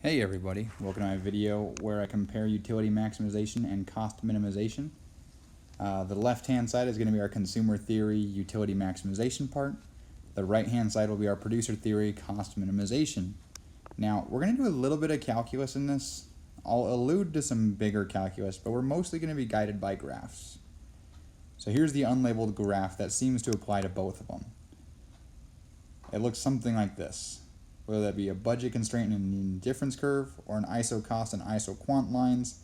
Hey everybody, welcome to my video where I compare utility maximization and cost minimization. The left hand side is going to be our consumer theory utility maximization part. The right hand side will be our producer theory cost minimization. Now we're going to do a little bit of calculus in this. I'll allude to some bigger calculus, but we're mostly going to be guided by graphs. So here's the unlabeled graph that seems to apply to both of them. It looks something like this. Whether that be a budget constraint and an indifference curve or an ISO cost and ISO quant lines,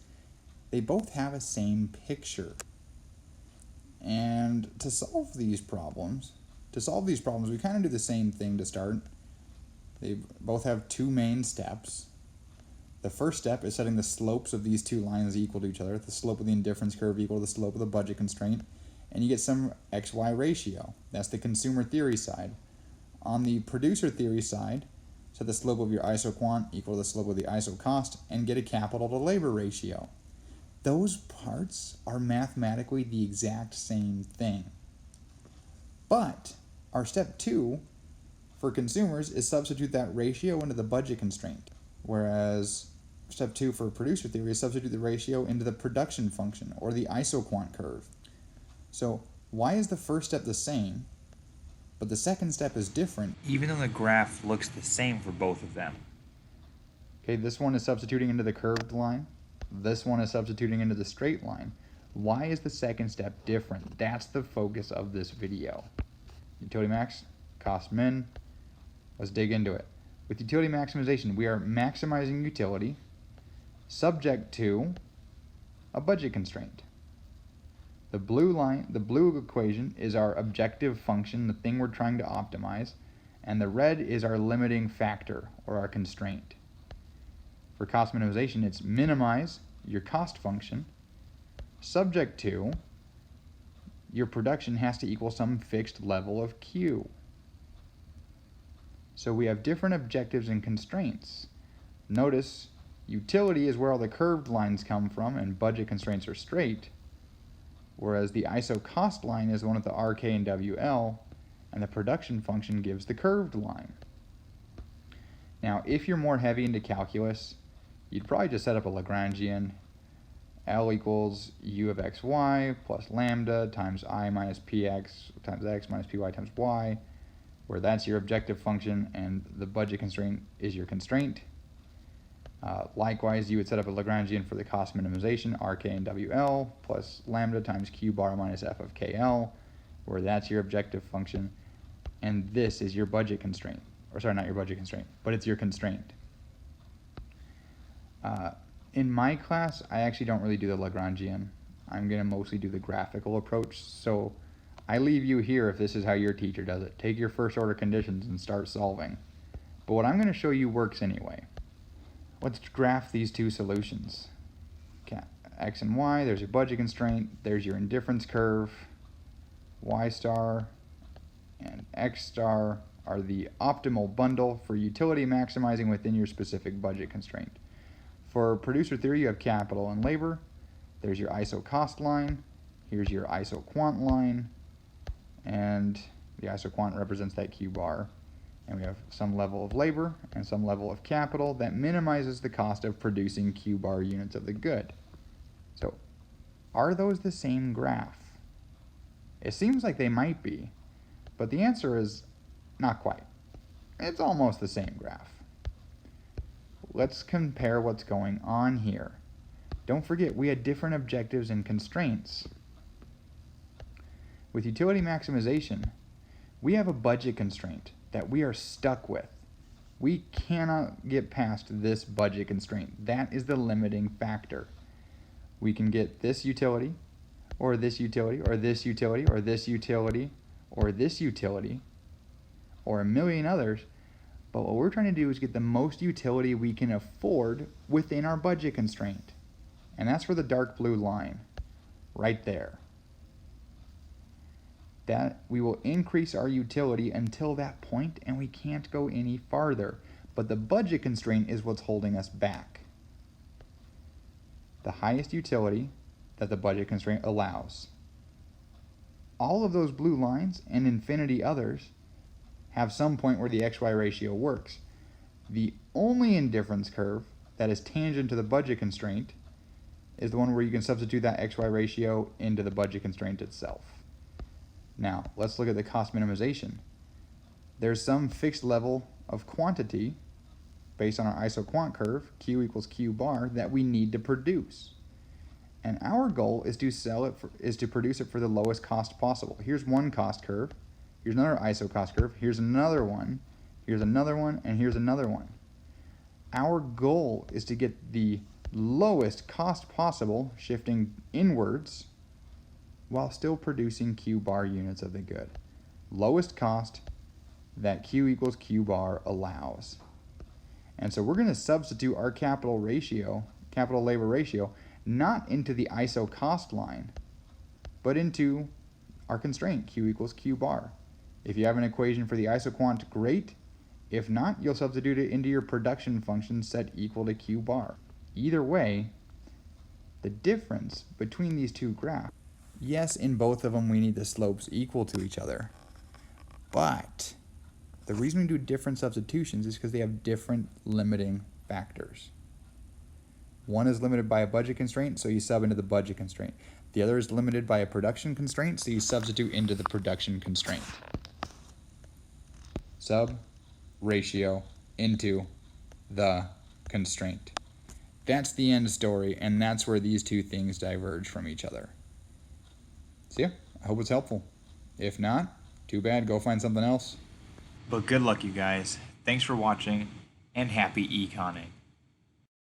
they both have a same picture. And to solve these problems, we kind of do the same thing to start. They both have two main steps. The first step is setting the slopes of these two lines equal to each other, the slope of the indifference curve equal to the slope of the budget constraint, and you get some XY ratio. That's the consumer theory side. On the producer theory side, set the slope of your ISO quant equal to the slope of the ISO cost and get a capital to labor ratio. Those parts are mathematically the exact same thing. But our step 2 for consumers is substitute that ratio into the budget constraint, whereas step 2 for producer theory is substitute the ratio into the production function or the ISO quant curve. So why is the first step the same, but the second step is different, even though the graph looks the same for both of them? Okay, this one is substituting into the curved line. This one is substituting into the straight line. Why is the second step different? That's the focus of this video. Utility max, cost min. Let's dig into it. With utility maximization, we are maximizing utility subject to a budget constraint. The blue equation is our objective function, the thing we're trying to optimize, and the red is our limiting factor or our constraint. For cost minimization, it's minimize your cost function subject to your production has to equal some fixed level of Q. So we have different objectives and constraints. Notice utility is where all the curved lines come from and budget constraints are straight, whereas the ISO cost line is one with the rk and wl, and the production function gives the curved line. Now, if you're more heavy into calculus, you'd probably just set up a Lagrangian. L equals u of xy plus lambda times I minus px times x minus py times y, where that's your objective function and the budget constraint is your constraint. Likewise, you would set up a Lagrangian for the cost minimization, rk and wl plus lambda times q bar minus f of kl, where that's your objective function, and this is your budget constraint. Or sorry, not your budget constraint, but it's your constraint. In my class, I actually don't really do the Lagrangian. I'm going to mostly do the graphical approach, so I leave you here if this is how your teacher does it. Take your first order conditions and start solving. But what I'm going to show you works anyway. Let's graph these two solutions. X and Y, there's your budget constraint, there's your indifference curve. Y star and X star are the optimal bundle for utility maximizing within your specific budget constraint. For producer theory, you have capital and labor. There's your ISO cost line. Here's your ISO quant line. And the ISO quant represents that Q bar. And we have some level of labor and some level of capital that minimizes the cost of producing Q bar units of the good. So, are those the same graph? It seems like they might be, but the answer is not quite. It's almost the same graph. Let's compare what's going on here. Don't forget, we had different objectives and constraints. With utility maximization, we have a budget constraint that we are stuck with. We cannot get past this budget constraint. That is the limiting factor. We can get this utility, or this utility, or this utility, or this utility, or this utility, or a million others, but what we're trying to do is get the most utility we can afford within our budget constraint. And that's for the dark blue line, right there. That we will increase our utility until that point, and we can't go any farther. But the budget constraint is what's holding us back. The highest utility that the budget constraint allows. All of those blue lines and infinity others have some point where the XY ratio works. The only indifference curve that is tangent to the budget constraint is the one where you can substitute that XY ratio into the budget constraint itself. Now, let's look at the cost minimization. There's some fixed level of quantity based on our isoquant curve, Q equals Q bar, that we need to produce. And our goal is to produce it for the lowest cost possible. Here's one cost curve, here's another iso cost curve, here's another one, here's another one, and here's another one. Our goal is to get the lowest cost possible, shifting inwards, while still producing Q bar units of the good. Lowest cost that Q equals Q bar allows. And so we're going to substitute our capital labor ratio, not into the iso cost line, but into our constraint, Q equals Q bar. If you have an equation for the isoquant, great. If not, you'll substitute it into your production function set equal to Q bar. Either way, the difference between these two graphs, yes, in both of them we need the slopes equal to each other, but the reason we do different substitutions is because they have different limiting factors. One is limited by a budget constraint, so you sub into the budget constraint. The other is limited by a production constraint, so you substitute into the production constraint. Sub ratio into the constraint. That's the end story, and that's where these two things diverge from each other. So yeah, I hope it's helpful. If not, too bad, go find something else. But good luck, you guys. Thanks for watching, and happy econing.